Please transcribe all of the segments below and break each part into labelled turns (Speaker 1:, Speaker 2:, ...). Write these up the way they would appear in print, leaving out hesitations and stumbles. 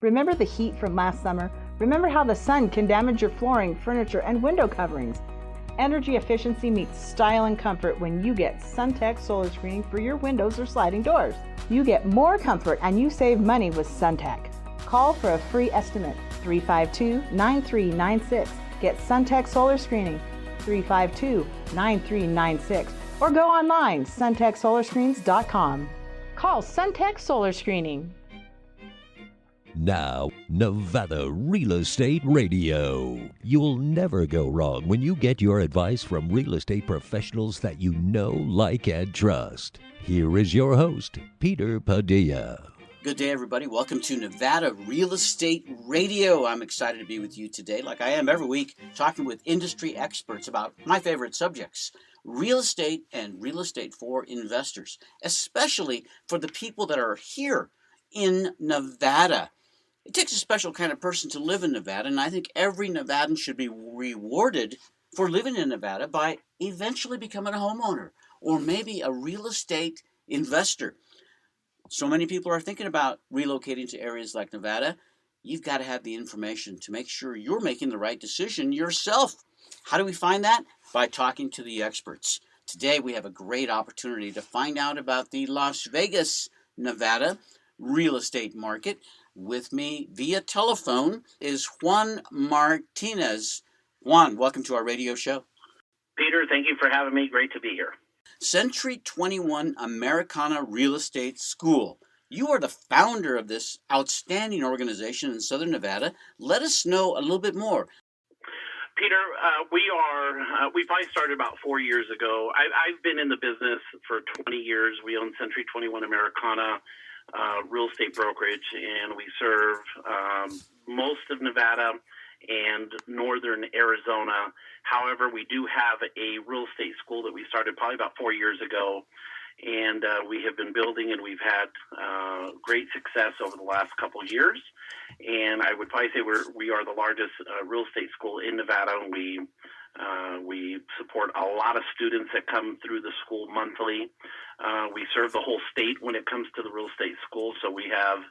Speaker 1: Remember the heat from last summer? Remember how the sun can damage your flooring, furniture, and window coverings? Energy efficiency meets style and comfort when you get SunTech solar screening for your windows or sliding doors. You get more comfort and you save money with SunTech. Call for a free estimate, 352-9396. Get SunTech solar screening, 352-9396. Or go online, suntechsolarscreens.com. Call SunTech Solar Screening.
Speaker 2: Now, Nevada Real Estate Radio. You'll never go wrong when you get your advice from real estate professionals that you know, like, and trust. Here is your host, Peter Padilla.
Speaker 3: Good day, everybody. Welcome to Nevada Real Estate Radio. I'm excited to be with you today, like I am every week, talking with industry experts about my favorite subjects, real estate and real estate for investors, especially for the people that are here in Nevada. It takes a special kind of person to live in Nevada, and I think every Nevadan should be rewarded for living in Nevada by eventually becoming a homeowner or maybe a real estate investor. So many people are thinking about relocating to areas like Nevada. You've got to have the information to make sure you're making the right decision yourself. How do we find that? By talking to the experts. Today we have a great opportunity to find out about the Las Vegas, Nevada real estate market. With me via telephone is Juan Martinez. Juan, welcome to our radio show.
Speaker 4: Peter, thank you for having me. Great to be here.
Speaker 3: Century 21 Americana Real Estate School. You are the founder of this outstanding organization in Southern Nevada. Let us know a little bit more.
Speaker 4: Peter, we probably started about 4 years ago. I've been in the business for 20 years. We own Century 21 Americana real estate brokerage, and we serve most of Nevada and northern Arizona. However, we do have a real estate school that we started probably about 4 years ago, and we have been building, and we've had great success over the last couple of years. And I would probably say we are the largest real estate school in Nevada. We support a lot of students that come through the school monthly. We serve the whole state when it comes to the real estate school, so we have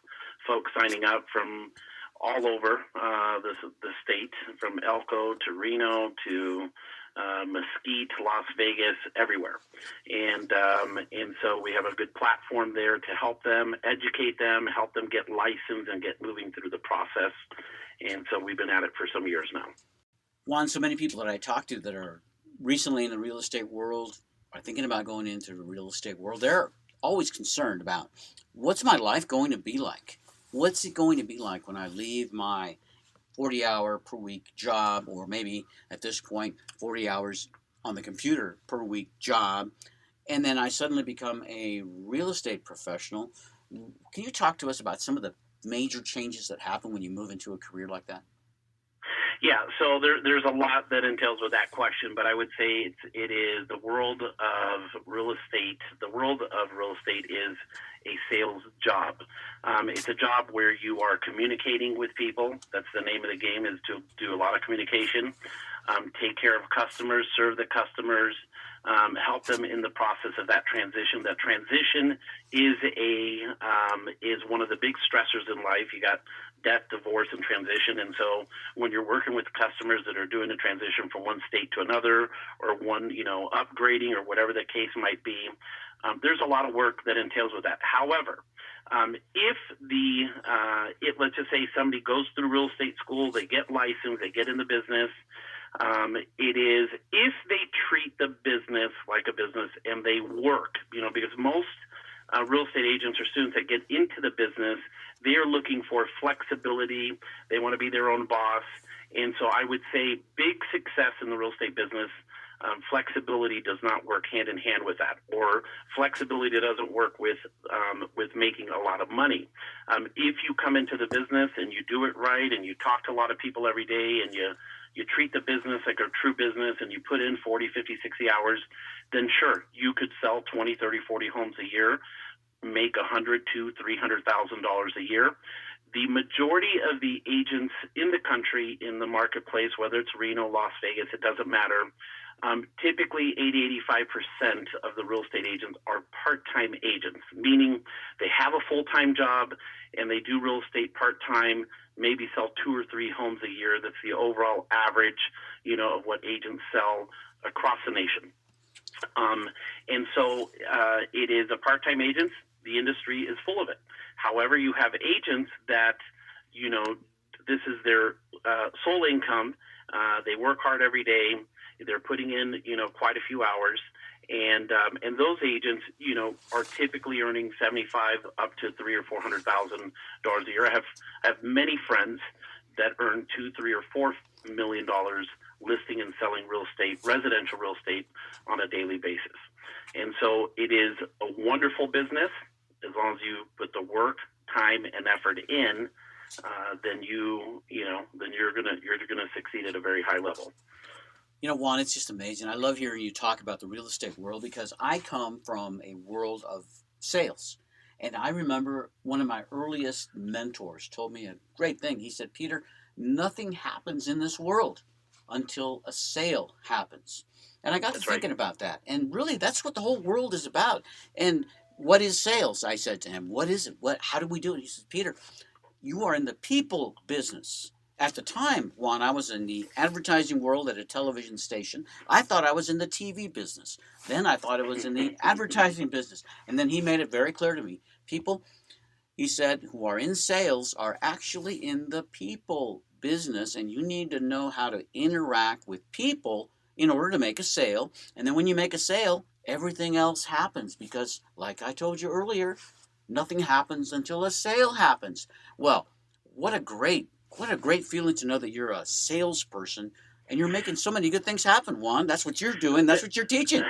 Speaker 4: folks signing up from all over the state, from Elko to Reno to Mesquite to Las Vegas, everywhere. And so we have a good platform there to help them, educate them, help them get licensed and get moving through the process. And so we've been at it for some years now.
Speaker 3: Juan, so many people that I talk to that are recently in the real estate world are thinking about going into the real estate world. They're always concerned about, what's my life going to be like? What's it going to be like when I leave my 40-hour-per-week job, or maybe at this point 40 hours on the computer per week job, and then I suddenly become a real estate professional? Can you talk to us about some of the major changes that happen when you move into a career like that?
Speaker 4: Yeah, so there's a lot that entails with that question, but I would say it is the world of real estate. The world of real estate is a sales job. It's a job where you are communicating with people. That's the name of the game, is to do a lot of communication, take care of customers, serve the customers, help them in the process of that transition. That transition is one of the big stressors in life. You got death, divorce, and transition. And so when you're working with customers that are doing a transition from one state to another, or one, upgrading, or whatever the case might be, there's a lot of work that entails with that. However, if let's just say somebody goes through real estate school, they get licensed, they get in the business, it is if they treat the business like a business and they work, because most real estate agents or students that get into the business, they are looking for flexibility. They want to be their own boss. And so I would say big success in the real estate business, flexibility does not work hand in hand with that, or flexibility doesn't work with making a lot of money. If you come into the business and you do it right, and you talk to a lot of people every day, and you treat the business like a true business, and you put in 40, 50, 60 hours, then sure, you could sell 20, 30, 40 homes a year, make $100,000 to $300,000 a year. The majority of the agents in the country, in the marketplace, whether it's Reno, Las Vegas, it doesn't matter, Typically 80-85% of the real estate agents are part-time agents, meaning they have a full-time job and they do real estate part-time, maybe sell 2 or 3 homes a year. That's the overall average, of what agents sell across the nation. And so it is a part-time agents. The industry is full of it. However, you have agents that, this is their sole income. They work hard every day. They're putting in, quite a few hours. And those agents, are typically earning $75 up to $300,000 or $400,000 a year. I have many friends that earn $2, $3, or $4 million listing and selling real estate, residential real estate, on a daily basis. And so it is a wonderful business. As long as you put the work, time, and effort in, then you're gonna succeed at a very high level.
Speaker 3: Juan, it's just amazing. I love hearing you talk about the real estate world because I come from a world of sales. And I remember one of my earliest mentors told me a great thing. He said, Peter, nothing happens in this world until a sale happens. And I got to thinking about that. And really, that's what the whole world is about. And what is sales? I said to him, what is it? How do we do it? He says, Peter, you are in the people business. At the time, Juan, I was in the advertising world at a television station. I thought I was in the TV business. Then I thought I was in the advertising business. And then he made it very clear to me. People, he said, who are in sales are actually in the people business, and you need to know how to interact with people in order to make a sale. And then when you make a sale, everything else happens because, like I told you earlier, nothing happens until a sale happens. Well, what a great feeling to know that you're a salesperson and you're making so many good things happen, Juan. That's what you're doing. That's what you're teaching.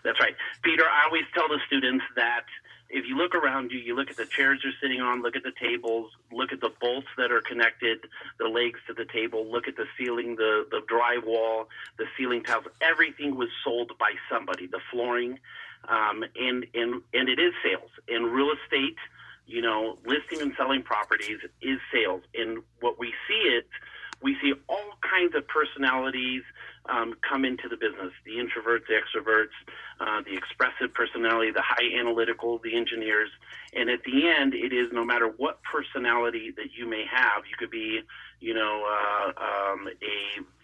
Speaker 4: That's right. Peter, I always tell the students that if you look around you, you look at the chairs you're sitting on, look at the tables, look at the bolts that are connected, the legs to the table, look at the ceiling, the drywall, the ceiling tiles. Everything was sold by somebody, the flooring, and it is sales. In real estate, listing and selling properties is sales. And what we see all kinds of personalities come into the business, the introverts, the extroverts, the expressive personality, the high analytical, the engineers. And at the end, it is no matter what personality that you may have, you could be, a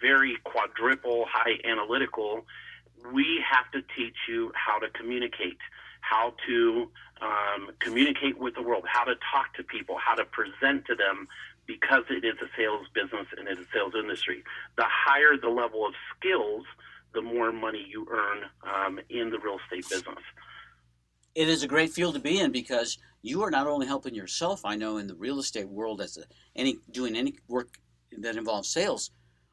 Speaker 4: very quadruple high analytical. We have to teach you how to communicate, how to communicate with the world, how to talk to people, how to present to them, because it is a sales business and it is a sales industry. The higher the level of skills, the more money you earn in the real estate business.
Speaker 3: It is a great field to be in because you are not only helping yourself, I know, in the real estate world doing any work that involves sales,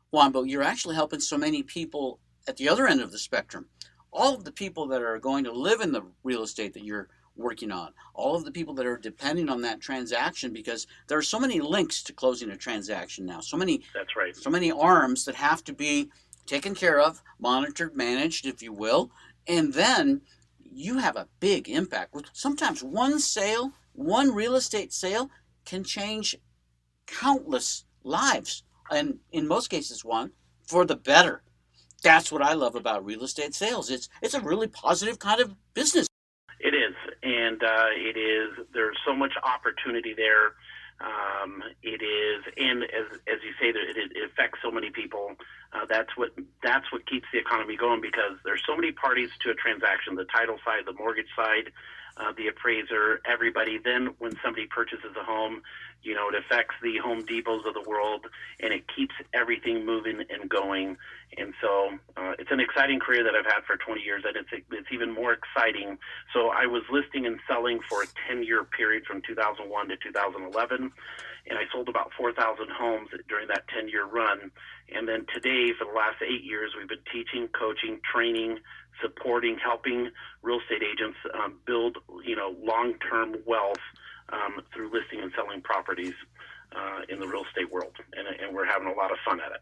Speaker 3: Juan, but you're actually helping so many people at the other end of the spectrum. All of the people that are going to live in the real estate that you're working on, all of the people that are depending on that transaction, because there are so many links to closing a transaction now. So many,
Speaker 4: that's right.
Speaker 3: So many arms that have to be taken care of, monitored, managed, if you will, and then you have a big impact. Sometimes one sale, one real estate sale, can change countless lives, and in most cases, one for the better. That's what I love about real estate sales. It's a really positive kind of business.
Speaker 4: It is, and there's so much opportunity there. It is, and as you say, it affects so many people. That's what keeps the economy going, because there's so many parties to a transaction: the title side, the mortgage side, the appraiser, everybody. Then when somebody purchases a home, it affects the Home Depots of the world, and it keeps everything moving and going. And so it's an exciting career that I've had for 20 years, and it's even more exciting. So I was listing and selling for a 10-year period from 2001 to 2011, and I sold about 4,000 homes during that 10-year run. And then today, for the last 8 years, we've been teaching, coaching, training, supporting, helping real estate agents build, long-term wealth through listing and selling properties in the real estate world. And we're having a lot of fun at it.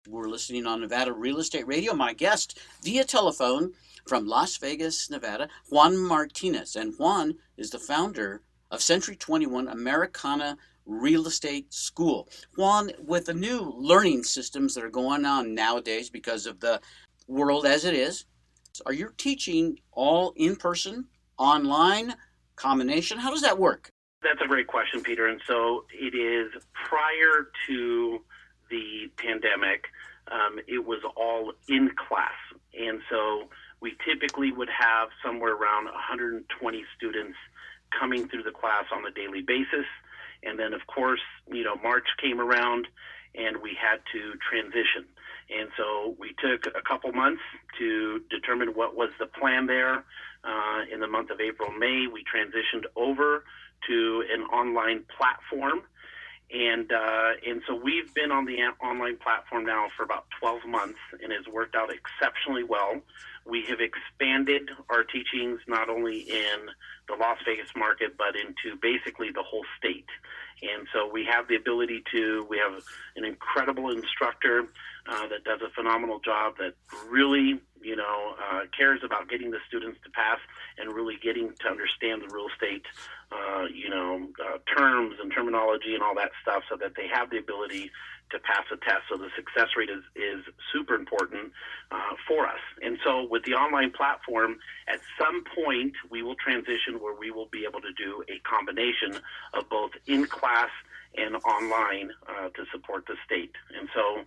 Speaker 3: We're listening on Nevada Real Estate Radio. My guest via telephone from Las Vegas, Nevada, Juan Martinez. And Juan is the founder of Century 21 Americana Real Estate School. Juan, with the new learning systems that are going on nowadays because of the world as it is, are you teaching all in person, online, combination? How does that work?
Speaker 4: That's a great question, Peter. And so it is prior to the pandemic, it was all in class. And so we typically would have somewhere around 120 students coming through the class on a daily basis. And then, of course, March came around and we had to transition. And so we took a couple months to determine what was the plan there. In the month of April, May, we transitioned over to an online platform. And so we've been on the online platform now for about 12 months, and it's worked out exceptionally well. We have expanded our teachings not only in the Las Vegas market, but into basically the whole state. And so we have the ability we have an incredible instructor that does a phenomenal job, that really, cares about getting the students to pass and really getting to understand the real estate, terms and terminology and all that stuff, so that they have the ability to pass a test. So the success rate is super important for us. And so with the online platform, at some point we will transition where we will be able to do a combination of both in-class and online to support the state. And so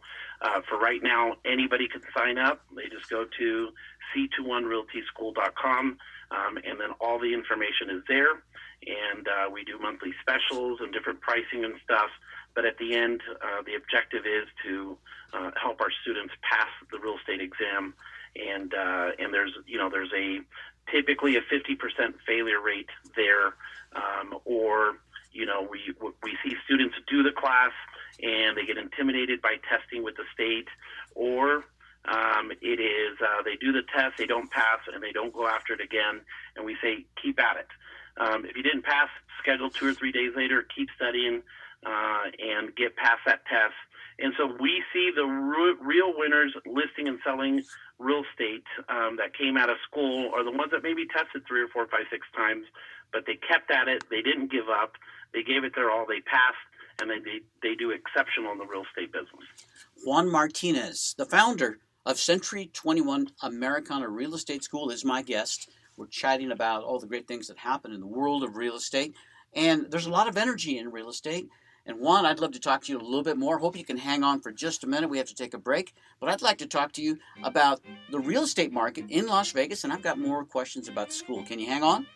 Speaker 4: for right now, anybody can sign up. They just go to c21realtyschool.com, and then all the information is there. And we do monthly specials and different pricing and stuff. But at the end, the objective is to help our students pass the real estate exam. And there's typically a 50% failure rate there, or we see students do the class and they get intimidated by testing with the state, or they do the test, they don't pass, and they don't go after it again. And we say, keep at it. If you didn't pass, schedule 2 or 3 days later, keep studying, and get past that test. And so we see the real winners listing and selling real estate that came out of school are the ones that maybe tested 3 or 4, 5, 6 times, but they kept at it. They didn't give up. They gave it their all. They passed, and they do exceptional in the real estate business.
Speaker 3: Juan Martinez, the founder of Century 21 Americana Real Estate School, is my guest. We're chatting about all the great things that happen in the world of real estate. And there's a lot of energy in real estate. And Juan, I'd love to talk to you a little bit more. Hope you can hang on for just a minute. We have to take a break. But I'd like to talk to you about the real estate market in Las Vegas. And I've got more questions about school. Can you hang on?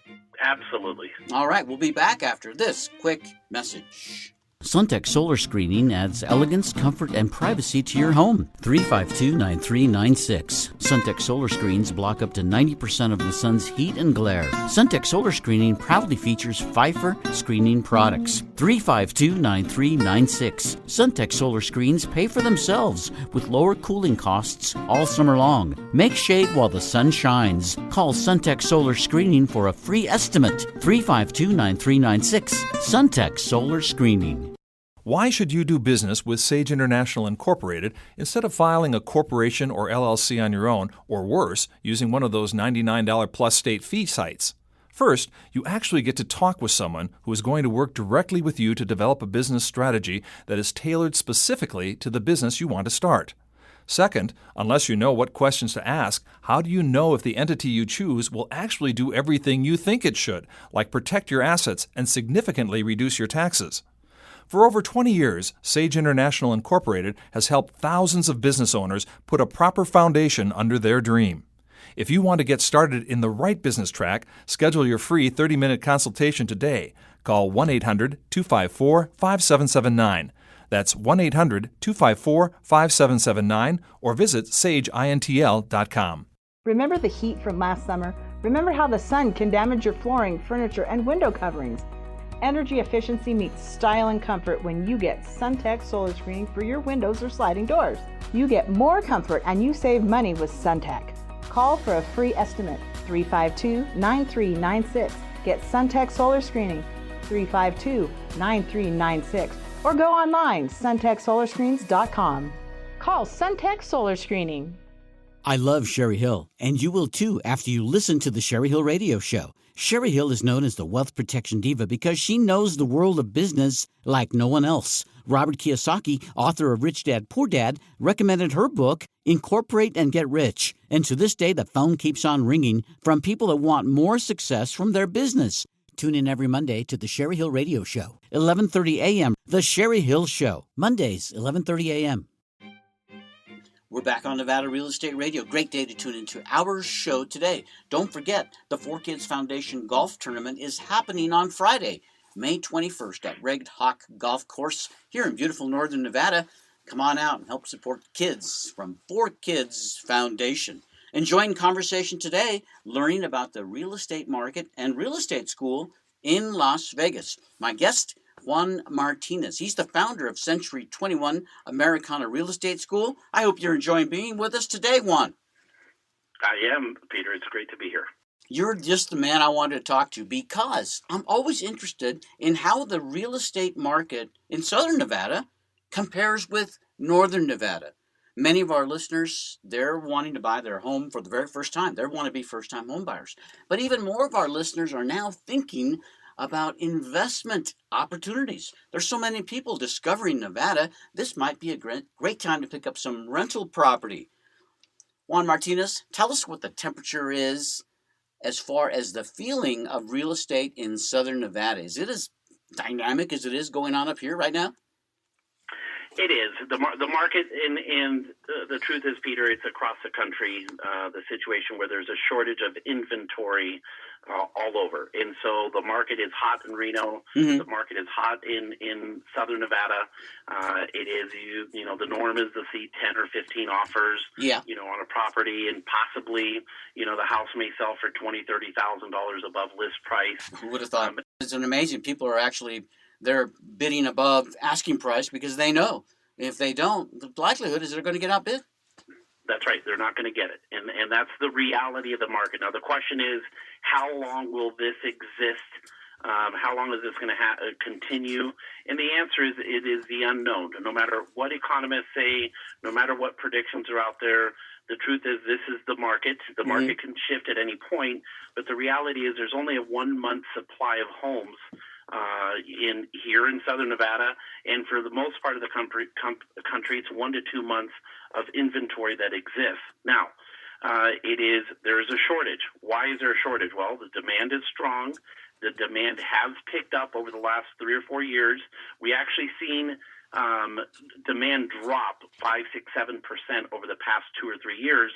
Speaker 4: Absolutely.
Speaker 3: All right. We'll be back after this quick message.
Speaker 5: Suntech Solar Screening adds elegance, comfort, and privacy to your home. 352-9396. Suntech Solar Screens block up to 90% of the sun's heat and glare. Suntech Solar Screening proudly features Pfeiffer screening products. 352-9396. Suntech Solar Screens pay for themselves with lower cooling costs all summer long. Make shade while the sun shines. Call Suntech Solar Screening for a free estimate. 352-9396. Suntech Solar Screening.
Speaker 6: Why should you do business with Sage International Incorporated instead of filing a corporation or LLC on your own, or worse, using one of those $99 plus state fee sites? First, you actually get to talk with someone who is going to work directly with you to develop a business strategy that is tailored specifically to the business you want to start. Second, unless you know what questions to ask, how do you know if the entity you choose will actually do everything you think it should, like protect your assets and significantly reduce your taxes? For over 20 years, Sage International Incorporated has helped thousands of business owners put a proper foundation under their dream. If you want to get started in the right business track, schedule your free 30-minute consultation today. Call 1-800-254-5779. That's 1-800-254-5779 or visit sageintl.com.
Speaker 1: Remember the heat from last summer? Remember how the sun can damage your flooring, furniture, and window coverings? Energy efficiency meets style and comfort when you get Suntech solar screening for your windows or sliding doors. You get more comfort and you save money with Suntech. Call for a free estimate, 352-9396. Get Suntech solar screening, 352-9396. Or go online, suntechsolarscreens.com. Call Suntech Solar Screening.
Speaker 5: I love Sherry Hill, and you will too after you listen to the Sherry Hill Radio Show. Sherry Hill is known as the wealth protection diva because she knows the world of business like no one else. Robert Kiyosaki, author of Rich Dad, Poor Dad, recommended her book, Incorporate and Get Rich. And to this day, the phone keeps on ringing from people that want more success from their business. Tune in every Monday to the Sherry Hill Radio Show, 11:30 a.m. The Sherry Hill Show, Mondays, 11:30 a.m.
Speaker 3: We're back on Nevada Real Estate Radio. Great day to tune into our show today. Don't forget, the 4Kids Foundation Golf Tournament is happening on Friday, May 21st at Red Hawk Golf Course here in beautiful northern Nevada. Come on out and help support kids from 4Kids Foundation. Enjoying conversation today, learning about the real estate market and real estate school in Las Vegas. My guest, Juan Martinez. He's the founder of Century 21 Americana Real Estate School. I hope you're enjoying being with us today, Juan.
Speaker 4: I am, Peter. It's great to be here.
Speaker 3: You're just the man I wanted to talk to because I'm always interested in how the real estate market in southern Nevada compares with northern Nevada. Many of our listeners, they're wanting to buy their home for the very first time. They want to be first-time home buyers. But even more of our listeners are now thinking about investment opportunities. There's so many people discovering Nevada. This might be a great time to pick up some rental property. Juan Martinez, tell us what the temperature is as far as the feeling of real estate in southern Nevada. Is it as dynamic as it is going on up here right now?
Speaker 4: It is. The market, and the truth is, Peter, it's across the country, the situation where there's a shortage of inventory all over. And so the market is hot in Reno. Mm-hmm. The market is hot in southern Nevada. It is, you know, the norm is to see 10 or 15 offers, on a property, and possibly, the house may sell for $20,000, $30,000 above list price.
Speaker 3: Who would have thought? It's an amazing. People are actually, they're bidding above asking price because they know if they don't, the likelihood is they're going to get outbid.
Speaker 4: That's right. They're not going to get it. And that's the reality of the market. Now, the question is, how long will this exist? How long is this going to continue? And the answer is, it is the unknown. No matter what economists say, no matter what predictions are out there, the truth is this is the market. The market can shift at any point, but the reality is there's only a 1 month supply of homes here in southern Nevada, and for the most part of the country, it's 1 to 2 months of inventory that exists. Now, there is a shortage. Why is there a shortage? Well, the demand is strong. The demand has picked up over the last 3 or 4 years. We actually seen demand drop 5, 6, 7% over the past 2 or 3 years.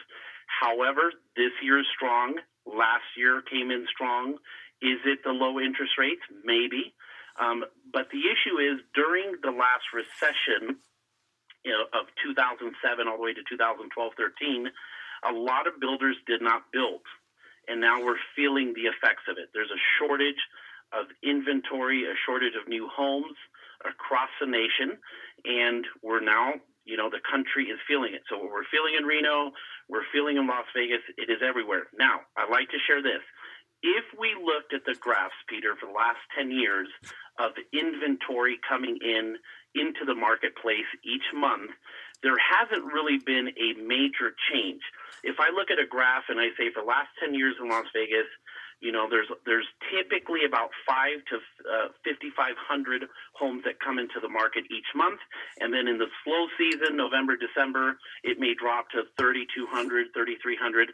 Speaker 4: However, this year is strong. Last year came in strong. Is it the low interest rates? Maybe. But the issue is, during the last recession of 2007 all the way to 2012-13, a lot of builders did not build. And now we're feeling the effects of it. There's a shortage of inventory, a shortage of new homes across the nation. And we're now, the country is feeling it. So we're feeling in Reno, we're feeling in Las Vegas, it is everywhere. Now, I'd like to share this. If we looked at the graphs, Peter, for the last 10 years of inventory coming into the marketplace each month, there hasn't really been a major change. If I look at a graph and I say for the last 10 years in Las Vegas, there's typically about 5 to 5,500 homes that come into the market each month. And then in the slow season, November, December, it may drop to 3,200, 3,300.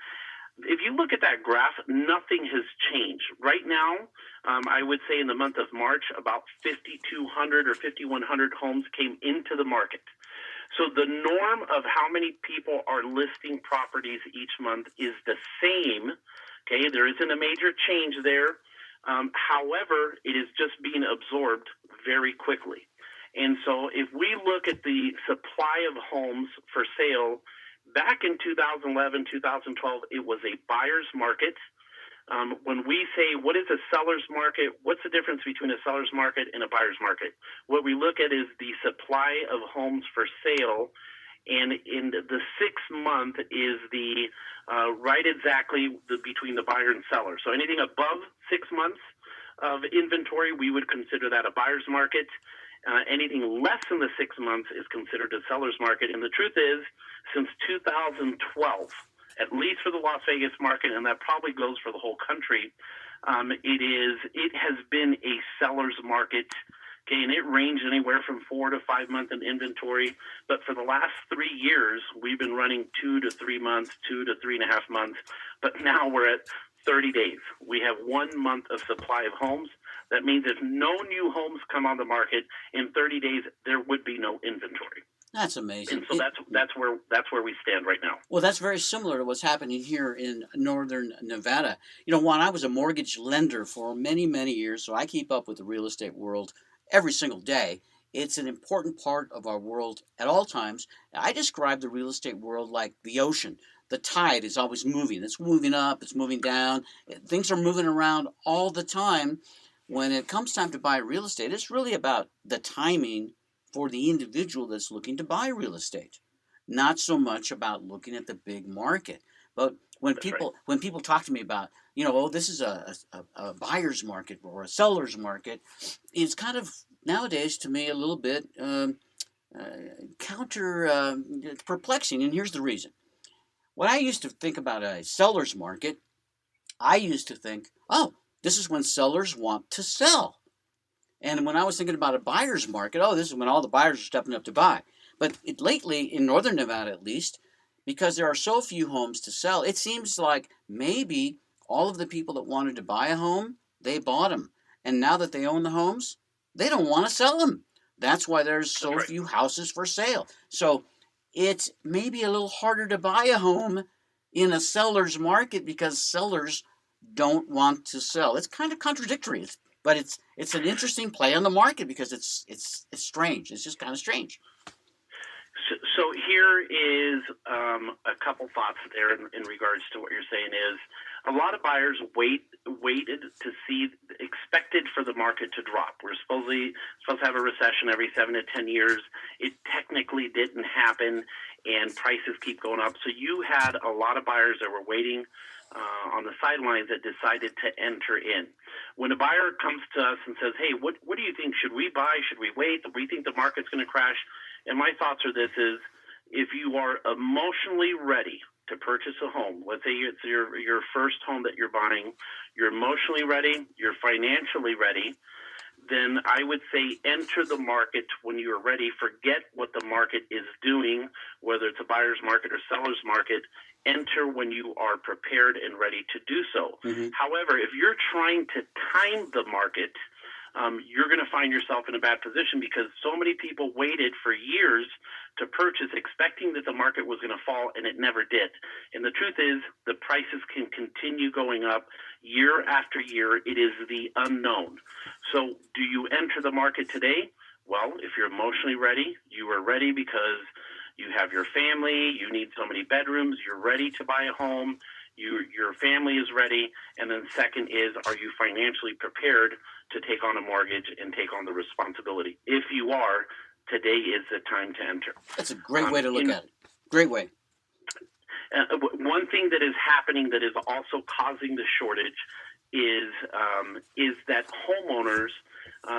Speaker 4: If you look at that graph, nothing has changed. Right now, I would say in the month of March, about 5,200 or 5,100 homes came into the market. So the norm of how many people are listing properties each month is the same. Okay, there isn't a major change there. However, it is just being absorbed very quickly. And so if we look at the supply of homes for sale, back in 2011, 2012, it was a buyer's market. When we say, what is a seller's market, what's the difference between a seller's market and a buyer's market? What we look at is the supply of homes for sale, and in the 6th month is the right exactly between the buyer and seller. So anything above 6 months of inventory, we would consider that a buyer's market. Anything less than the 6 months is considered a seller's market. And the truth is, since 2012, at least for the Las Vegas market, and that probably goes for the whole country, It has been a seller's market. Okay, and it ranged anywhere from 4 to 5 months in inventory. But for the last 3 years, we've been running 2 to 3 months, 2 to 3.5 months. But now we're at 30 days. We have 1 month of supply of homes. That means if no new homes come on the market in 30 days, there would be no inventory.
Speaker 3: That's amazing.
Speaker 4: And so that's where we stand right now.
Speaker 3: Well, that's very similar to what's happening here in northern Nevada. Juan, I was a mortgage lender for many, many years, so I keep up with the real estate world every single day. It's an important part of our world at all times. I describe the real estate world like the ocean. The tide is always moving. It's moving up, it's moving down. Things are moving around all the time. When it comes time to buy real estate, it's really about the timing for the individual that's looking to buy real estate, not so much about looking at the big market. But when people talk to me about, this is a buyer's market or a seller's market, it's kind of nowadays to me a little bit perplexing. And here's the reason. When I used to think about a seller's market, I used to think, this is when sellers want to sell. And when I was thinking about a buyer's market, this is when all the buyers are stepping up to buy. But lately, in northern Nevada at least, because there are so few homes to sell, it seems like maybe all of the people that wanted to buy a home, they bought them. And now that they own the homes, they don't want to sell them. That's why there's so few houses for sale. So it's maybe a little harder to buy a home in a seller's market because sellers don't want to sell. It's kind of contradictory, but it's an interesting play on the market because it's strange. It's just kind of strange.
Speaker 4: So here is a couple thoughts there in regards to what you're saying is a lot of buyers waited to see, expected for the market to drop. We're supposed to have a recession every 7 to 10 years. It technically didn't happen, and prices keep going up. So you had a lot of buyers that were waiting on the sidelines that decided to enter in. When a buyer comes to us and says, hey, what do you think? Should we buy? Should we wait? We think the market's going to crash. And my thoughts are this is, if you are emotionally ready to purchase a home, let's say it's your first home that you're buying, you're emotionally ready, you're financially ready, then I would say enter the market when you're ready. Forget what the market is doing, whether it's a buyer's market or seller's market. Enter when you are prepared and ready to do so. Mm-hmm. However, if you're trying to time the market, you're going to find yourself in a bad position because so many people waited for years to purchase expecting that the market was going to fall, and it never did. And the truth is the prices can continue going up year after year. It is the unknown. So do you enter the market today? Well, if you're emotionally ready, you are ready because you have your family, you need so many bedrooms, you're ready to buy a home, your family is ready, and then second is, are you financially prepared to take on a mortgage and take on the responsibility? If you are, today is the time to enter.
Speaker 3: That's a great way to look at it. Great way.
Speaker 4: One thing that is happening that is also causing the shortage is that homeowners,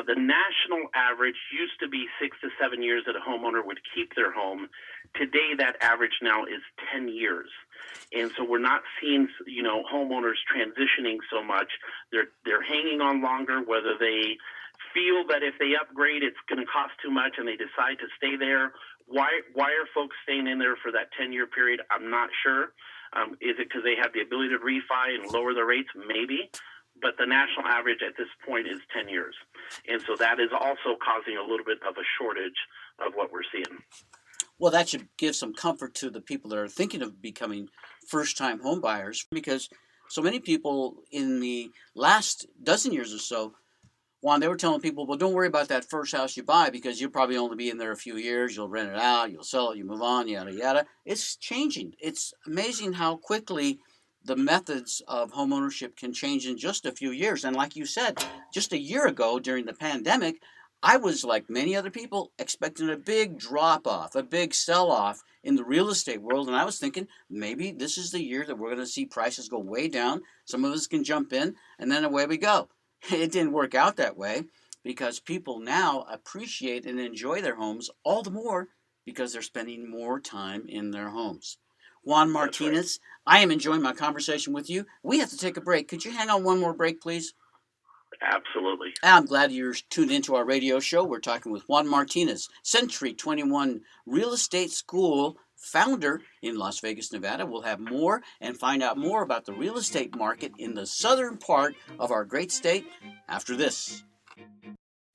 Speaker 4: the national average used to be 6 to 7 years that a homeowner would keep their home. Today, that average now is 10 years. And so we're not seeing, homeowners transitioning so much. They're hanging on longer, whether they feel that if they upgrade, it's going to cost too much and they decide to stay there. Why are folks staying in there for that 10-year period? I'm not sure. Is it because they have the ability to refi and lower the rates? Maybe. But the national average at this point is 10 years. And so that is also causing a little bit of a shortage of what we're seeing.
Speaker 3: Well, that should give some comfort to the people that are thinking of becoming first-time home buyers, because so many people in the last dozen years or so, Juan, they were telling people, well, don't worry about that first house you buy because you'll probably only be in there a few years. You'll rent it out. You'll sell it. You move on, yada, yada. It's changing. It's amazing how quickly the methods of homeownership can change in just a few years. And like you said, just a year ago during the pandemic, I was, like many other people, expecting a big drop-off, a big sell-off in the real estate world. And I was thinking, maybe this is the year that we're going to see prices go way down. Some of us can jump in, and then away we go. It didn't work out that way because people now appreciate and enjoy their homes all the more because they're spending more time in their homes. Juan Martinez. Right. I am enjoying my conversation with you. We have to take a break. Could you hang on one more break, please?
Speaker 4: Absolutely.
Speaker 3: I'm glad you're tuned into our radio show. We're talking with Juan Martinez, Century 21 Real Estate School founder in Las Vegas, Nevada. We'll have more and find out more about the real estate market in the southern part of our great state after this.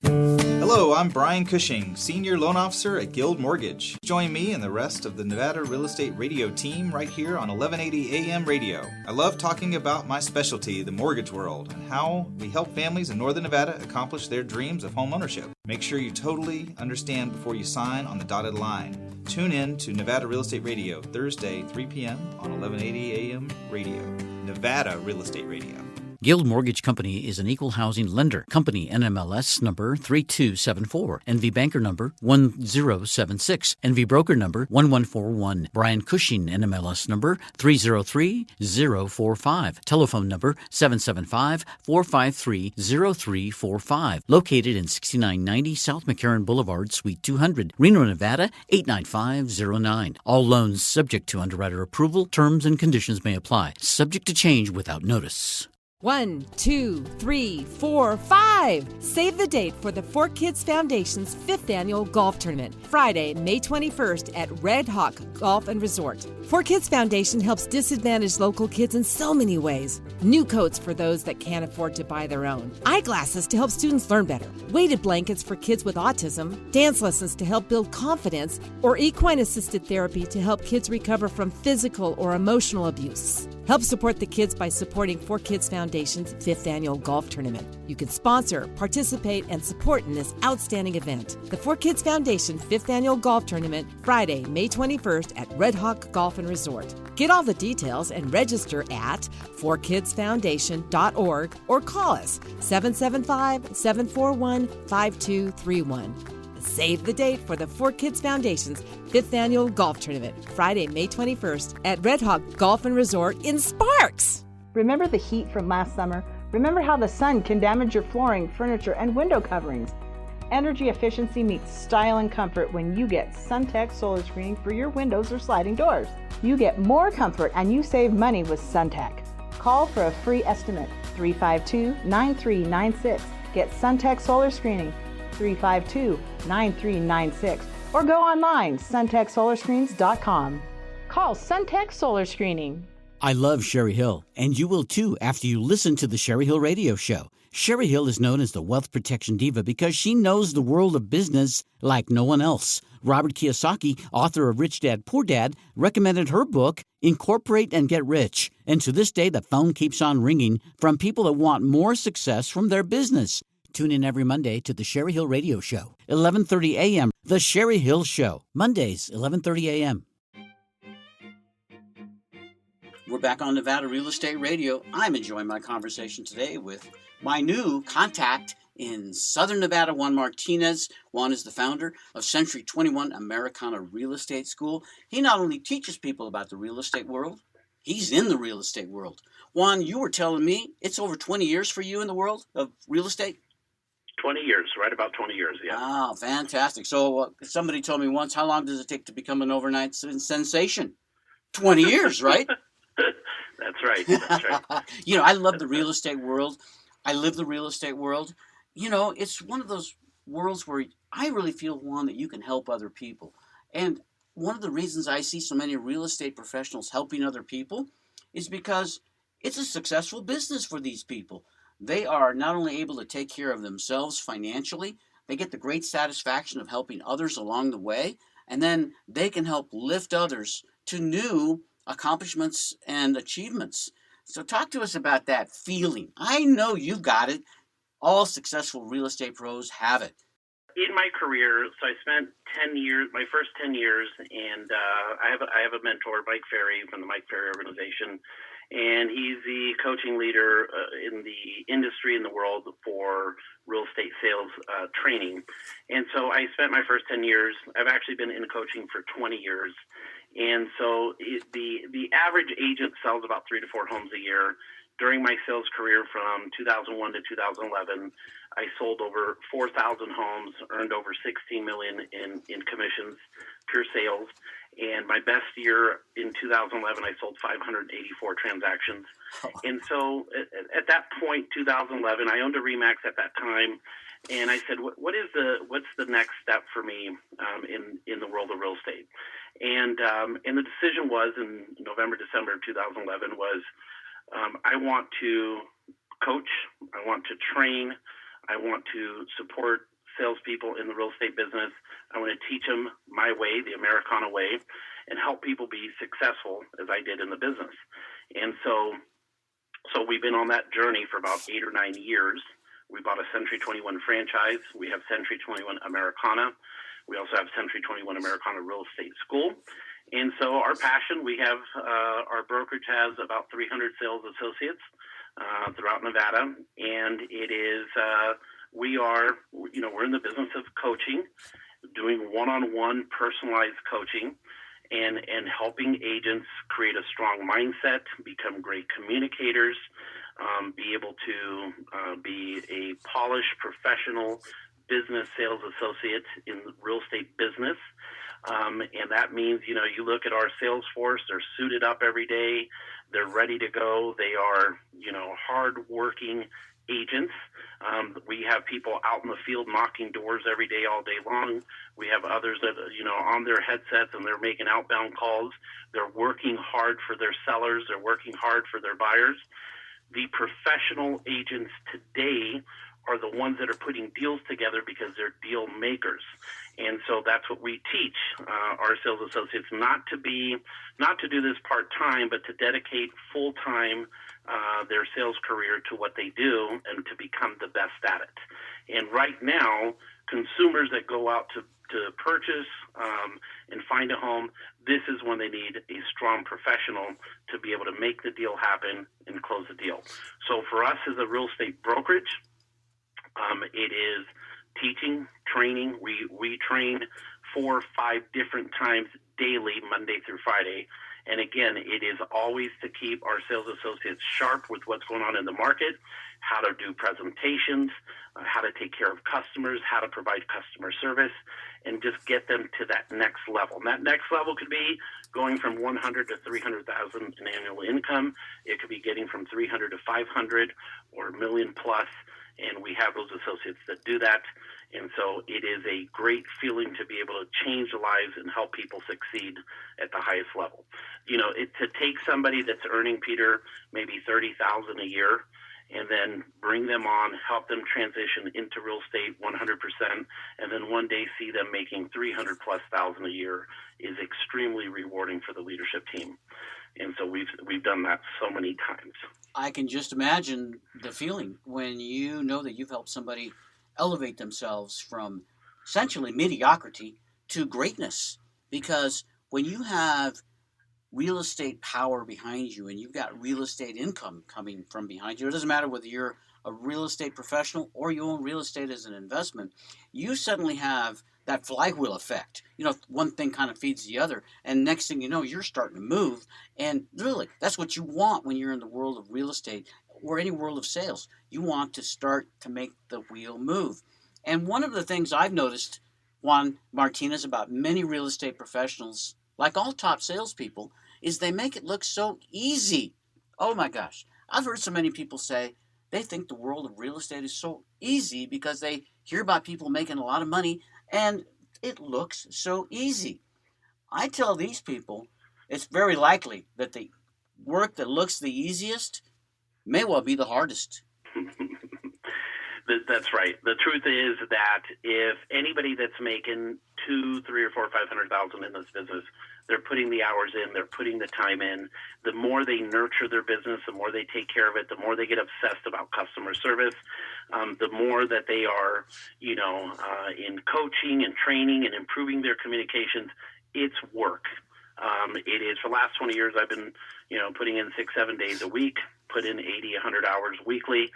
Speaker 7: Hello, I'm Brian Cushing, Senior Loan Officer at Guild Mortgage. Join me and the rest of the Nevada Real Estate Radio team right here on 1180 AM radio. I love talking about my specialty, the mortgage world, and how we help families in Northern Nevada accomplish their dreams of home ownership. Make sure you totally understand before you sign on the dotted line. Tune in to Nevada Real Estate Radio, Thursday, 3 p.m. on 1180 AM radio. Nevada Real Estate Radio.
Speaker 5: Guild Mortgage Company is an equal housing lender. Company NMLS number 3274. NV Banker number 1076. NV Broker number 1141. Brian Cushing NMLS number 303045. Telephone number 775-453-0345. Located in 6990 South McCarran Boulevard, Suite 200, Reno, Nevada 89509. All loans subject to underwriter approval. Terms and conditions may apply. Subject to change without notice.
Speaker 8: 1, 2, 3, 4, 5. Save the date for the 4Kids Foundation's 5th annual golf tournament, Friday, May 21st at Red Hawk Golf and Resort. 4Kids Foundation helps disadvantaged local kids in so many ways. New coats for those that can't afford to buy their own. Eyeglasses to help students learn better. Weighted blankets for kids with autism. Dance lessons to help build confidence. Or equine-assisted therapy to help kids recover from physical or emotional abuse. Help support the kids by supporting 4Kids Foundation's 5th annual golf tournament. You can sponsor, participate, and support in this outstanding event. The 4Kids Foundation 5th annual golf tournament, Friday, May 21st at Red Hawk Golf and Resort. Get all the details and register at 4kidsfoundation.org or call us 775-741-5231. Save the date for the 4Kids Foundation's 5th annual golf tournament, Friday, May 21st at Red Hawk Golf and Resort in Sparks.
Speaker 1: Remember the heat from last summer? Remember how the sun can damage your flooring, furniture, and window coverings? Energy efficiency meets style and comfort when you get SunTech solar screening for your windows or sliding doors. You get more comfort and you save money with SunTech. Call for a free estimate, 352-9396. Get SunTech solar screening, 352-9396, or go online, suntechsolarscreens.com. Call SunTech Solar Screening.
Speaker 5: I love Sherry Hill, and you will too after you listen to the Sherry Hill Radio Show. Sherry Hill is known as the wealth protection diva because she knows the world of business like no one else. Robert Kiyosaki, author of Rich Dad, Poor Dad, recommended her book, Incorporate and Get Rich. And to this day, the phone keeps on ringing from people that want more success from their business. Tune in every Monday to the Sherry Hill Radio Show, 11:30 a.m. The Sherry Hill Show, Mondays, 11:30 a.m.
Speaker 3: We're back on Nevada Real Estate Radio. I'm enjoying my conversation today with my new contact in Southern Nevada, Juan Martinez. Juan is the founder of Century 21 Americana Real Estate School. He not only teaches people about the real estate world, he's in the real estate world. Juan, you were telling me it's over 20 years for you in the world of real estate?
Speaker 4: 20 years, right about 20 years, yeah.
Speaker 3: Wow, fantastic. So somebody told me once, how long does it take to become an overnight sensation? 20 years, right?
Speaker 4: That's right. That's right.
Speaker 3: You know, I love the real estate world. I live the real estate world. You know, it's one of those worlds where I really feel, Juan, that you can help other people. And one of the reasons I see so many real estate professionals helping other people is because it's a successful business for these people. They are not only able to take care of themselves financially, they get the great satisfaction of helping others along the way, and then they can help lift others to new accomplishments and achievements. So talk to us about that feeling. I know you've got it. All successful real estate pros have it.
Speaker 4: In my career, so I spent 10 years, my first 10 years, and I have a mentor, Mike Ferry, from the Mike Ferry organization, and he's the coaching leader in the industry in the world for real estate sales training. And so I spent my first 10 years. I've actually been in coaching for 20 years. And so the average agent sells about 3 to 4 homes a year. during my sales career from 2001 to 2011, I sold over 4,000 homes, earned over $16 million in commissions, pure sales. And my best year in 2011, I sold 584 transactions. And so at that point, 2011, I owned a RE/MAX at that time. And I said, what's the next step for me in the world of real estate? And the decision was in November, December of 2011 was I want to coach, I want to train, I want to support salespeople in the real estate business. I want to teach them my way, the Americana way, and help people be successful as I did in the business. And so we've been on that journey for about 8 or 9 years. We bought a Century 21 franchise. We have Century 21 Americana. We also have Century 21 Americana Real Estate School. And so our passion, we have, our brokerage has about 300 sales associates throughout Nevada. And it is, we're in the business of coaching, doing one-on-one personalized coaching and helping agents create a strong mindset, become great communicators, be able to be a polished professional business sales associate in the real estate business. And that means, you look at our sales force, they're suited up every day. They're ready to go. They are, hard-working agents. We have people out in the field knocking doors every day, all day long. We have others that, on their headsets and they're making outbound calls. They're working hard for their sellers. They're working hard for their buyers. The professional agents today are the ones that are putting deals together because they're deal makers. And so that's what we teach our sales associates, not to do this part-time, but to dedicate full-time their sales career to what they do and to become the best at it. And right now, consumers that go out to purchase and find a home, this is when they need a strong professional to be able to make the deal happen and close the deal. So for us as a real estate brokerage, it is teaching, training. We train 4 or 5 different times daily, Monday through Friday. And again, it is always to keep our sales associates sharp with what's going on in the market, how to do presentations, how to take care of customers, how to provide customer service, and just get them to that next level. And that next level could be going from 100 to 300,000 in annual income. It could be getting from 300 to 500 or a million plus. And we have those associates that do that. And so it is a great feeling to be able to change lives and help people succeed at the highest level. To take somebody that's earning, Peter, maybe $30,000 a year, and then bring them on, help them transition into real estate 100%, and then one day see them making $300,000+ a year is extremely rewarding for the leadership team. And so we've done that so many times.
Speaker 3: I can just imagine the feeling when you know that you've helped somebody elevate themselves from essentially mediocrity to greatness. Because when you have real estate power behind you and you've got real estate income coming from behind you, it doesn't matter whether you're a real estate professional or you own real estate as an investment, you suddenly have that flywheel effect. One thing kind of feeds the other, and next thing you know, you're starting to move. And really, that's what you want when you're in the world of real estate or any world of sales. You want to start to make the wheel move. And one of the things I've noticed, Juan Martinez, about many real estate professionals, like all top salespeople, is they make it look so easy. Oh my gosh. I've heard so many people say they think the world of real estate is so easy because they hear about people making a lot of money and it looks so easy. I tell these people it's very likely that the work that looks the easiest may well be the hardest.
Speaker 4: That's right. The truth is that if anybody that's making $200,000, $300,000, or $400,000, $500,000 in this business, they're putting the hours in, they're putting the time in. The more they nurture their business, the more they take care of it, the more they get obsessed about customer service, the more that they are, in coaching and training and improving their communications. It's work. It is for the last 20 years I've been, putting in 6-7 days a week. put in 80, 100 hours weekly.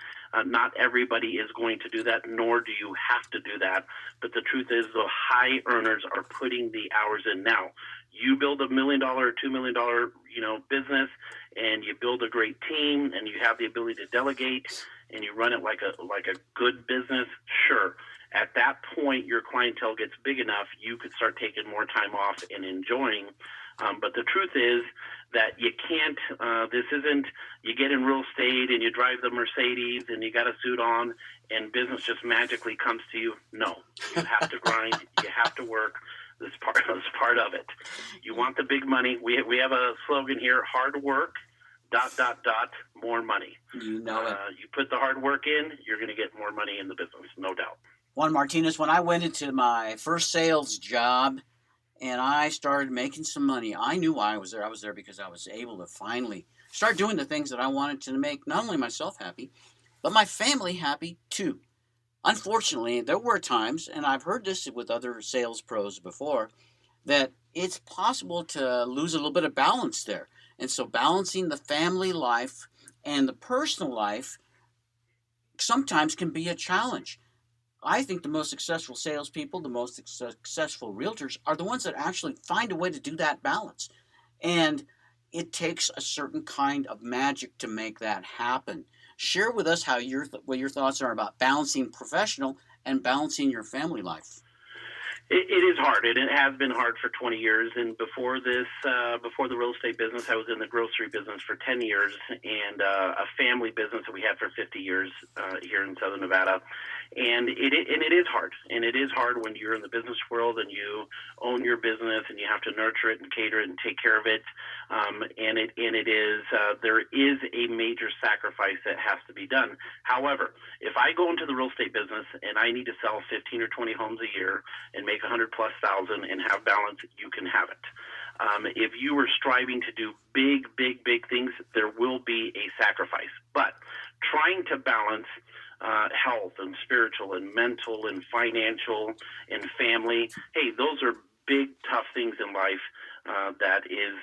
Speaker 4: Not everybody is going to do that, nor do you have to do that. But the truth is, the high earners are putting the hours in now. You build $1 million or $2 million, business, and you build a great team, and you have the ability to delegate, and you run it like a good business. Sure, at that point, your clientele gets big enough, you could start taking more time off and enjoying. But the truth is that you can't, this isn't, you get in real estate and you drive the Mercedes and you got a suit on and business just magically comes to you. No, you have to grind, you have to work. This is part of it. You want the big money. We have a slogan here, hard work, ... more money.
Speaker 3: You know it.
Speaker 4: You put the hard work in, you're going to get more money in the business, no doubt.
Speaker 3: Juan Martinez, when I went into my first sales job and I started making some money, I knew why I was there. I was there because I was able to finally start doing the things that I wanted to make not only myself happy, but my family happy too. Unfortunately, there were times, and I've heard this with other sales pros before, that it's possible to lose a little bit of balance there. And so balancing the family life and the personal life sometimes can be a challenge. I think the most successful salespeople, the most successful realtors are the ones that actually find a way to do that balance. And it takes a certain kind of magic to make that happen. Share with us what your thoughts are about balancing professional and balancing your family life.
Speaker 4: It is hard, and it has been hard for 20 years. And before this, before the real estate business, I was in the grocery business for 10 years and a family business that we had for 50 years here in Southern Nevada. And it is hard. And it is hard when you're in the business world and you own your business and you have to nurture it and cater it and take care of it. There is a major sacrifice that has to be done. However, if I go into the real estate business and I need to sell 15 or 20 homes a year and make $100,000+ and have balance, you can have it. If you are striving to do big things, there will be a sacrifice. But trying to balance health and spiritual and mental and financial and family, hey, those are big, tough things in life. That is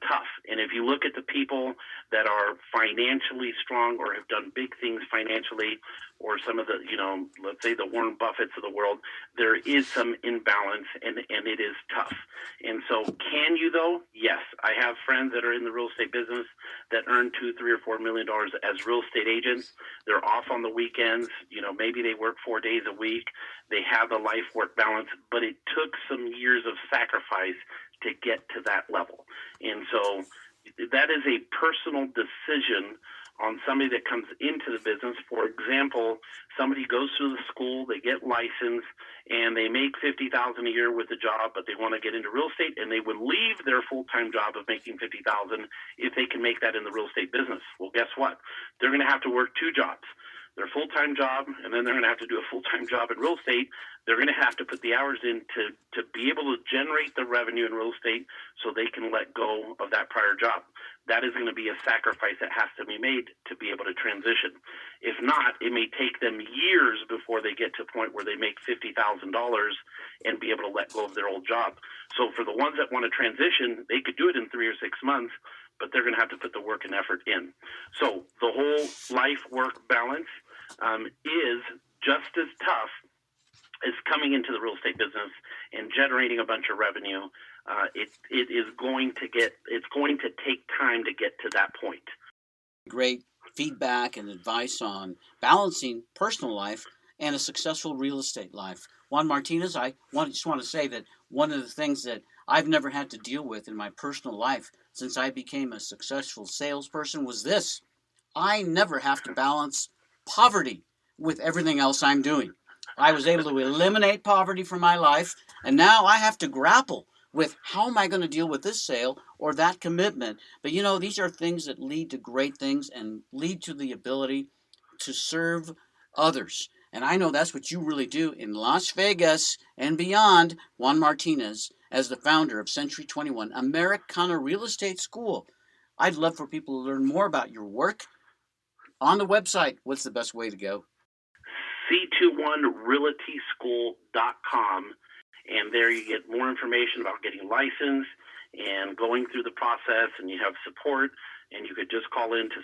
Speaker 4: tough. And if you look at the people that are financially strong or have done big things financially, or some of the, let's say the Warren Buffetts of the world, there is some imbalance and it is tough. And so can you though? Yes. I have friends that are in the real estate business that earn $2, $3, or $4 million as real estate agents. They're off on the weekends. Maybe they work 4 days a week. They have a life-work balance, but it took some years of sacrifice to get to that level. And so that is a personal decision on somebody that comes into the business. For example, somebody goes through the school, they get licensed, and they make $50,000 a year with the job, but they want to get into real estate, and they would leave their full-time job of making $50,000 if they can make that in the real estate business. Well, guess what? They're going to have to work 2 jobs. Their full-time job, and then they're going to have to do a full-time job in real estate. They're going to have to put the hours in to be able to generate the revenue in real estate so they can let go of that prior job. That is going to be a sacrifice that has to be made to be able to transition. If not, it may take them years before they get to a point where they make $50,000 and be able to let go of their old job. So for the ones that want to transition, they could do it in 3 or 6 months, but they're going to have to put the work and effort in. So the whole life-work balance is just as tough as coming into the real estate business and generating a bunch of revenue. It's going to take time to get to that point.
Speaker 3: Great feedback and advice on balancing personal life and a successful real estate life. Juan Martinez, I just want to say that one of the things that I've never had to deal with in my personal life since I became a successful salesperson was this. I never have to balance poverty with everything else I'm doing. I was able to eliminate poverty from my life, and now I have to grapple with how am I going to deal with this sale or that commitment. But these are things that lead to great things and lead to the ability to serve others. And I know that's what you really do in Las Vegas and beyond. Juan Martinez, as the founder of Century 21 Americana Real Estate School. I'd love for people to learn more about your work. On the website, what's the best way to go?
Speaker 4: C21realtyschool.com. And there you get more information about getting licensed and going through the process, and you have support. And you could just call in to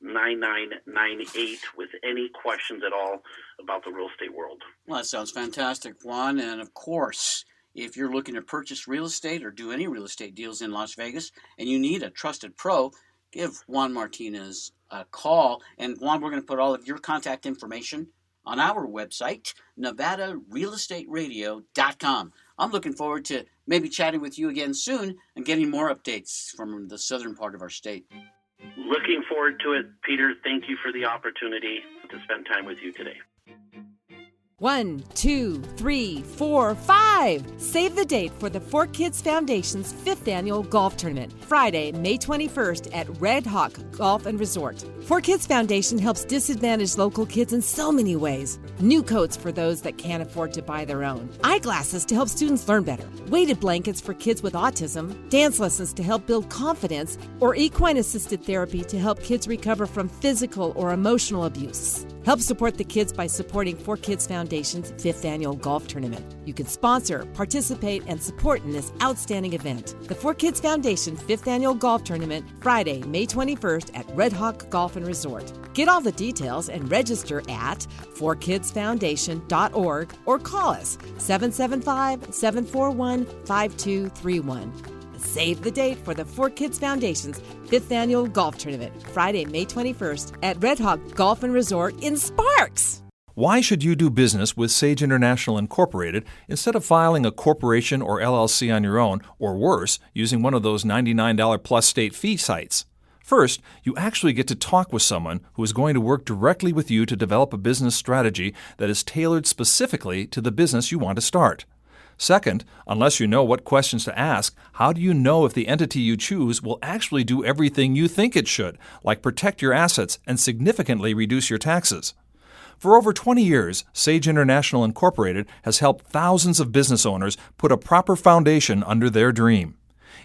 Speaker 4: 702-296-9998 with any questions at all about the real estate world.
Speaker 3: Well, that sounds fantastic, Juan. And of course, if you're looking to purchase real estate or do any real estate deals in Las Vegas and you need a trusted pro, give Juan Martinez a call. And Juan, we're going to put all of your contact information on our website, NevadaRealEstateRadio.com. I'm looking forward to maybe chatting with you again soon and getting more updates from the southern part of our state.
Speaker 4: Looking forward to it. Peter, thank you for the opportunity to spend time with you today.
Speaker 8: 1, 2, 3, 4, 5. Save the date for the 4Kids Foundation's 5th annual golf tournament, Friday, May 21st at Red Hawk Golf and Resort. 4Kids Foundation helps disadvantaged local kids in so many ways. New coats for those that can't afford to buy their own. Eyeglasses to help students learn better. Weighted blankets for kids with autism. Dance lessons to help build confidence. Or equine-assisted therapy to help kids recover from physical or emotional abuse. Help support the kids by supporting 4Kids Foundation's 5th annual golf tournament. You can sponsor, participate, and support in this outstanding event. The 4Kids Foundation 5th annual golf tournament, Friday, May 21st at Red Hawk Golf and Resort. Get all the details and register at 4kidsfoundation.org or call us 775-741-5231. Save the date for the 4Kids Foundation's 5th annual golf tournament, Friday, May 21st at Red Hawk Golf and Resort in Sparks.
Speaker 6: Why should you do business with Sage International Incorporated instead of filing a corporation or LLC on your own, or worse, using one of those $99 plus state fee sites? First, you actually get to talk with someone who is going to work directly with you to develop a business strategy that is tailored specifically to the business you want to start. Second, unless you know what questions to ask, how do you know if the entity you choose will actually do everything you think it should, like protect your assets and significantly reduce your taxes? For over 20 years, Sage International Incorporated has helped thousands of business owners put a proper foundation under their dream.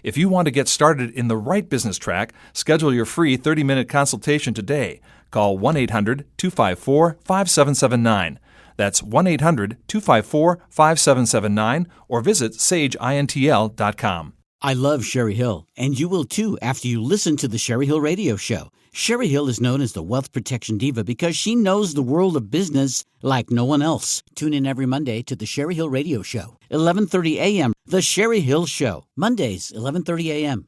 Speaker 6: If you want to get started in the right business track, schedule your free 30-minute consultation today. Call 1-800-254-5779. That's 1-800-254-5779 or visit sageintl.com.
Speaker 5: I love Sherry Hill, and you will too after you listen to the Sherry Hill Radio Show. Sherry Hill is known as the Wealth Protection Diva because she knows the world of business like no one else. Tune in every Monday to the Sherry Hill Radio Show, 11:30 a.m. The Sherry Hill Show, Mondays, 11:30 a.m.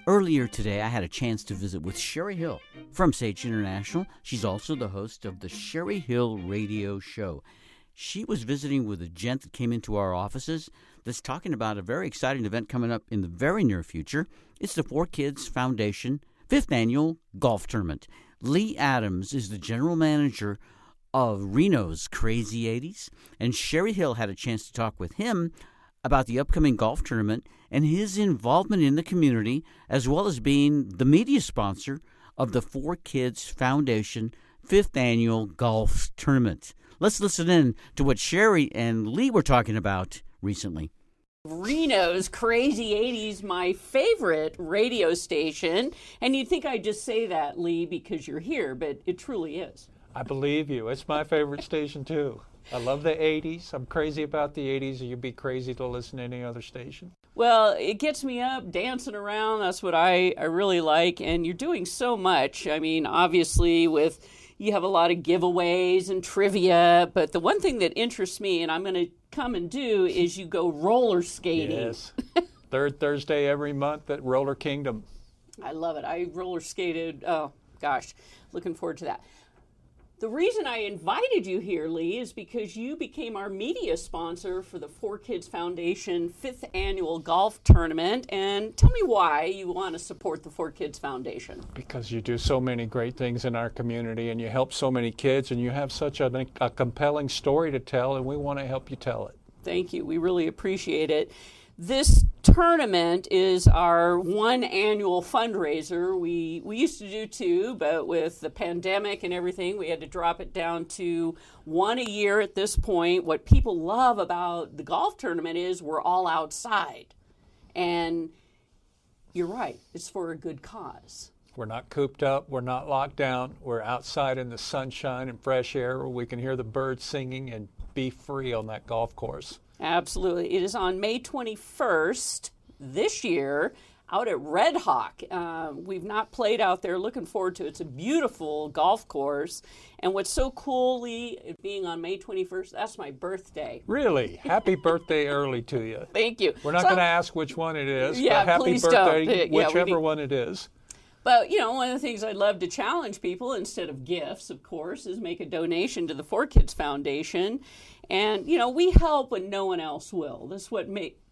Speaker 5: Earlier today, I had a chance to visit with Sherry Hill from Sage International. She's also the host of the Sherry Hill Radio Show. She was visiting with a gent that came into our offices that's talking about a very exciting event coming up in the very near future. It's the 4Kids Foundation 5th Annual Golf Tournament. Lee Adams is the general manager of Reno's Crazy 80s, and Sherry Hill had a chance to talk with him about the upcoming golf tournament and his involvement in the community, as well as being the media sponsor of the 4Kids Foundation 5th Annual Golf Tournament. Let's listen in to what Sherry and Lee were talking about recently.
Speaker 9: Reno's Crazy 80s, my favorite radio station. And you'd think I'd just say that, Lee, because you're here, but it truly is.
Speaker 10: I believe you. It's my favorite station, too. I love the 80s. I'm crazy about the 80s, and you'd be crazy to listen to any other station.
Speaker 9: Well, it gets me up, dancing around. That's what I really like. And you're doing so much. I mean, obviously, you have a lot of giveaways and trivia. But the one thing that interests me, and I'm going to come and do, is you go roller skating.
Speaker 10: Yes. Third Thursday every month at Roller Kingdom.
Speaker 9: I love it. I roller skated. Oh, gosh. Looking forward to that. The reason I invited you here, Lee, is because you became our media sponsor for the 4Kids Foundation 5th Annual Golf Tournament. And tell me why you want to support the 4Kids Foundation.
Speaker 10: Because you do so many great things in our community, and you help so many kids, and you have such a compelling story to tell, and we want to help you tell it.
Speaker 9: Thank you. We really appreciate it. This tournament is our one annual fundraiser. We used to do two, but with the pandemic and everything, we had to drop it down to one a year at this point. What people love about the golf tournament is we're all outside. And you're right, it's for a good cause.
Speaker 10: We're not cooped up. We're not locked down. We're outside in the sunshine and fresh air where we can hear the birds singing and be free on that golf course.
Speaker 9: Absolutely. It is on May 21st this year out at Red Hawk. We've not played out there. Looking forward to it. It's a beautiful golf course. And what's so cool, Lee, being on May 21st, that's my birthday.
Speaker 10: Really? Happy birthday early to you.
Speaker 9: Thank you.
Speaker 10: We're not going to ask which one it is,
Speaker 9: yeah,
Speaker 10: but happy
Speaker 9: please
Speaker 10: birthday,
Speaker 9: don't. Yeah,
Speaker 10: whichever one it is.
Speaker 9: But, you know, one of the things I'd love to challenge people, instead of gifts, of course, is make a donation to the 4Kids Foundation. And, you know, we help when no one else will. This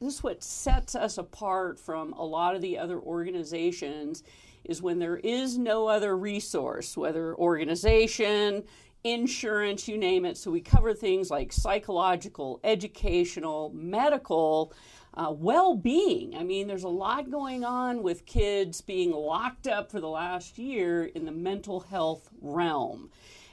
Speaker 9: is what sets us apart from a lot of the other organizations, is when there is no other resource, whether organization, insurance, you name it. So we cover things like psychological, educational, medical, well-being. I mean, there's a lot going on with kids being locked up for the last year in the mental health realm.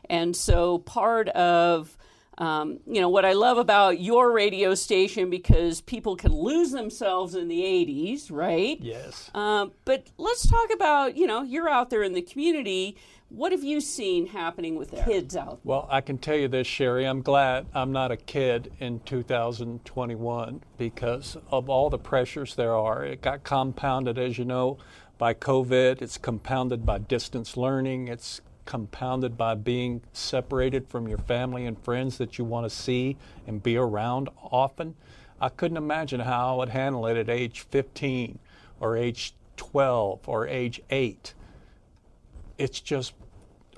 Speaker 9: And so part of, you know, what I love about your radio station, because people can lose themselves in the 80s, right?
Speaker 10: Yes.
Speaker 9: But let's talk about, you know, you're out there in the community. What have you seen happening with kids out there?
Speaker 10: Well, I can tell you this, Sherry. I'm glad I'm not a kid in 2021 because of all the pressures there are. It got compounded, as you know, by COVID. It's compounded by distance learning. It's compounded by being separated from your family and friends that you want to see and be around often. I couldn't imagine how I would handle it at age 15 or age 12 or age 8. It's just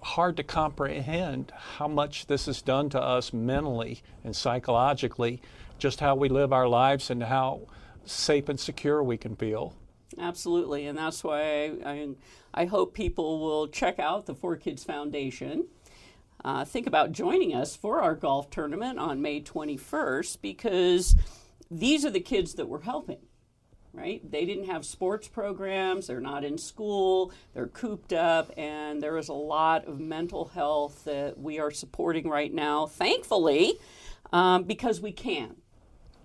Speaker 10: hard to comprehend how much this has done to us mentally and psychologically, just how we live our lives and how safe and secure we can feel.
Speaker 9: Absolutely, and that's why I hope people will check out the 4Kids Foundation. Think about joining us for our golf tournament on May 21st, because these are the kids that we're helping. Right? They didn't have sports programs, they're not in school, they're cooped up, and there is a lot of mental health that we are supporting right now, thankfully, because we can.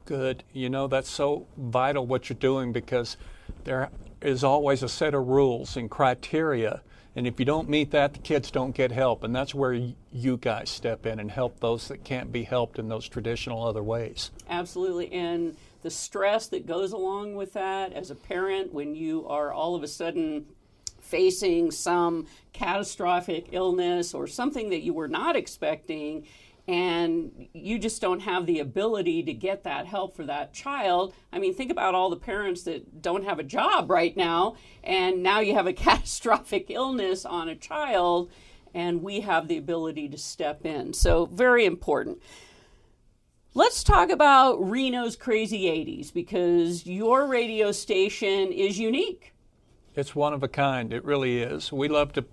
Speaker 10: Good. You know, that's so vital what you're doing, because there is always a set of rules and criteria, and if you don't meet that, the kids don't get help, and that's where you guys step in and help those that can't be helped in those traditional other ways.
Speaker 9: Absolutely, and the stress that goes along with that as a parent when you are all of a sudden facing some catastrophic illness or something that you were not expecting, and you just don't have the ability to get that help for that child. I mean, think about all the parents that don't have a job right now, and now you have a catastrophic illness on a child, and we have the ability to step in. So very important. Let's talk about Reno's Crazy 80s, because your radio station is unique.
Speaker 10: It's one of a kind. It really is. We love to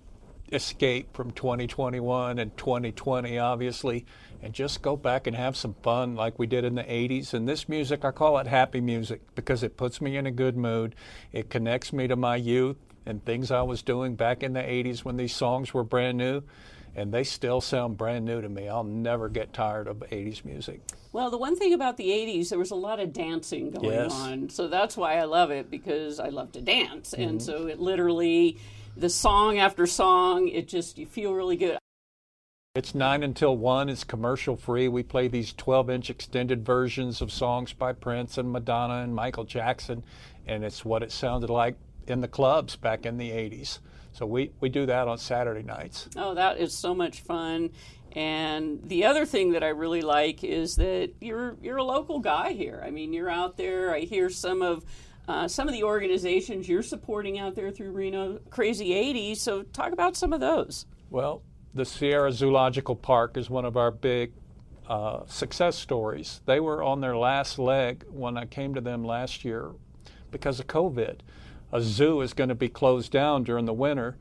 Speaker 10: escape from 2021 and 2020, obviously, and just go back and have some fun like we did in the 80s. And this music, I call it happy music because it puts me in a good mood. It connects me to my youth and things I was doing back in the 80s when these songs were brand new. And they still sound brand new to me. I'll never get tired of 80s music.
Speaker 9: Well, the one thing about the 80s, there was a lot of dancing going on. So that's why I love it, because I love to dance. Mm-hmm. And so it literally, the song after song, it just, you feel really good.
Speaker 10: It's 9 until 1. It's commercial free. We play these 12-inch extended versions of songs by Prince and Madonna and Michael Jackson. And it's what it sounded like in the clubs back in the 80s. So we do that on Saturday nights. Oh,
Speaker 9: that is so much fun. And the other thing that I really like is that you're a local guy here. I mean, you're out there. I hear some of the organizations you're supporting out there through Reno Crazy 80s. So talk about some of those.
Speaker 10: Well, the Sierra Zoological Park is one of our big success stories. They were on their last leg when I came to them last year because of COVID. A zoo is going to be closed down during the winter,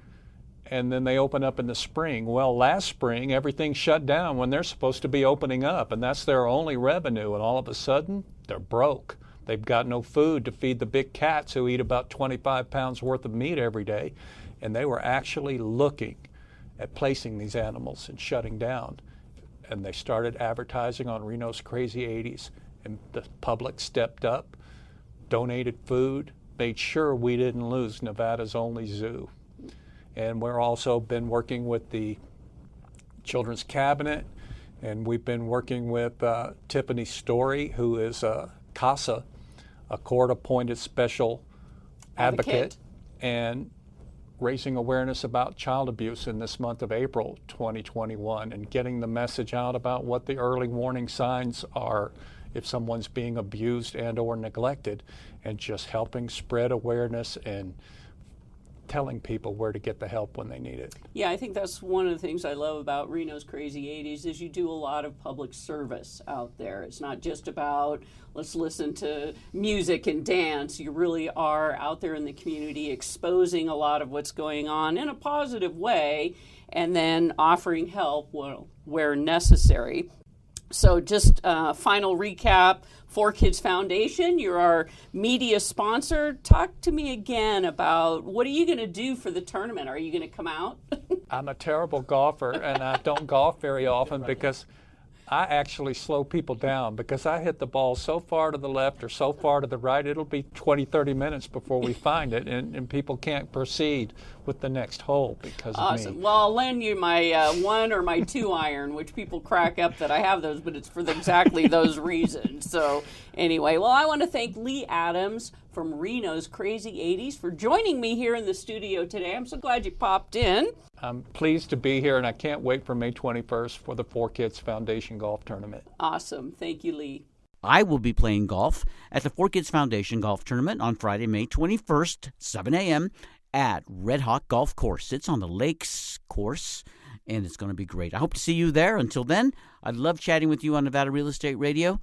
Speaker 10: and then they open up in the spring. Well, last spring, everything shut down when they're supposed to be opening up, and that's their only revenue, and all of a sudden, they're broke. They've got no food to feed the big cats who eat about 25 pounds worth of meat every day, and they were actually looking at placing these animals and shutting down. And they started advertising on Reno's Crazy 80s, and the public stepped up, donated food, made sure we didn't lose Nevada's only zoo. And we're also been working with the Children's Cabinet, and we've been working with Tiffany Story, who is a CASA, a court-appointed special advocate, and raising awareness about child abuse in this month of April 2021 and getting the message out about what the early warning signs are if someone's being abused and or neglected, and just helping spread awareness and telling people where to get the help when they need it.
Speaker 9: Yeah, I think that's one of the things I love about Reno's Crazy 80s is you do a lot of public service out there. It's not just about let's listen to music and dance. You really are out there in the community exposing a lot of what's going on in a positive way and then offering help where necessary. So just final recap, 4Kids Foundation, you're our media sponsor. Talk to me again about what are you going to do for the tournament? Are you going to come out?
Speaker 10: I'm a terrible golfer, and I don't golf very often because I actually slow people down because I hit the ball so far to the left or so far to the right, it'll be 20, 30 minutes before we find it, and people can't proceed with the next hole because of me.
Speaker 9: Well, I'll lend you my 1 or my 2 iron, which people crack up that I have those, but it's for exactly those reasons. So anyway, well, I want to thank Lee Adams from Reno's Crazy 80s for joining me here in the studio today. I'm so glad you popped in.
Speaker 10: I'm pleased to be here, and I can't wait for May 21st for the 4Kids Foundation Golf Tournament.
Speaker 9: Awesome. Thank you, Lee.
Speaker 5: I will be playing golf at the 4Kids Foundation Golf Tournament on Friday, May 21st, 7 a.m. at Red Hawk Golf Course. It's on the Lakes course, and it's going to be great. I hope to see you there. Until then, I'd love chatting with you on Nevada Real Estate Radio.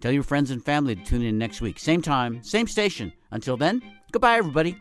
Speaker 5: Tell your friends and family to tune in next week. Same time, same station. Until then, goodbye, everybody.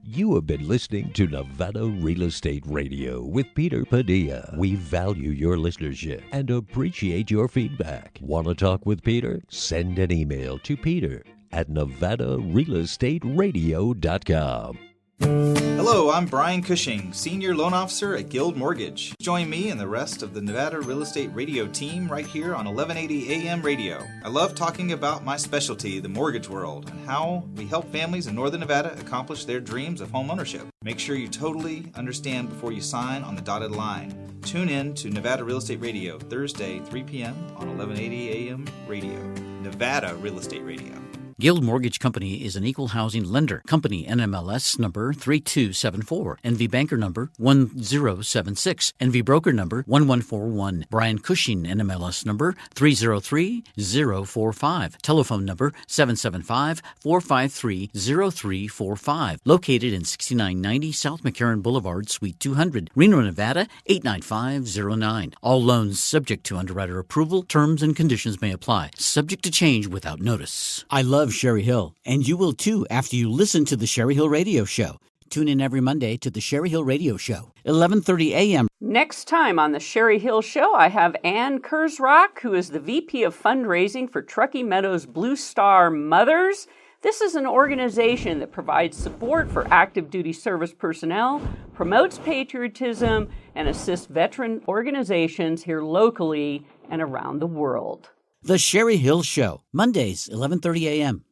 Speaker 2: You have been listening to Nevada Real Estate Radio with Peter Padilla. We value your listenership and appreciate your feedback. Want to talk with Peter? Send an email to peter@nevadarealestateradio.com.
Speaker 7: Hello, I'm Brian Cushing, Senior Loan Officer at Guild Mortgage. Join me and the rest of the Nevada Real Estate Radio team right here on 1180 AM Radio. I love talking about my specialty, the mortgage world, and how we help families in Northern Nevada accomplish their dreams of home ownership. Make sure you totally understand before you sign on the dotted line. Tune in to Nevada Real Estate Radio, Thursday, 3 p.m. on 1180 AM Radio. Nevada Real Estate Radio.
Speaker 5: Guild Mortgage Company is an equal housing lender. Company NMLS number 3274. NV Banker number 1076. NV Broker number 1141. Brian Cushing NMLS number 303045. Telephone number 775-453-0345. Located in 6990 South McCarran Boulevard, Suite 200, Reno, Nevada 89509. All loans subject to underwriter approval. Terms and conditions may apply. Subject to change without notice. I love Sherry Hill, and you will too after you listen to the Sherry Hill Radio Show. Tune in every Monday to the Sherry Hill Radio Show, 11:30 a.m.
Speaker 9: Next time on the Sherry Hill Show, I have Ann Kurzrock, who is the VP of Fundraising for Truckee Meadows Blue Star Mothers. This is an organization that provides support for active duty service personnel, promotes patriotism, and assists veteran organizations here locally and around the world.
Speaker 5: The Sherry Hill Show, Mondays, 11:30 a.m.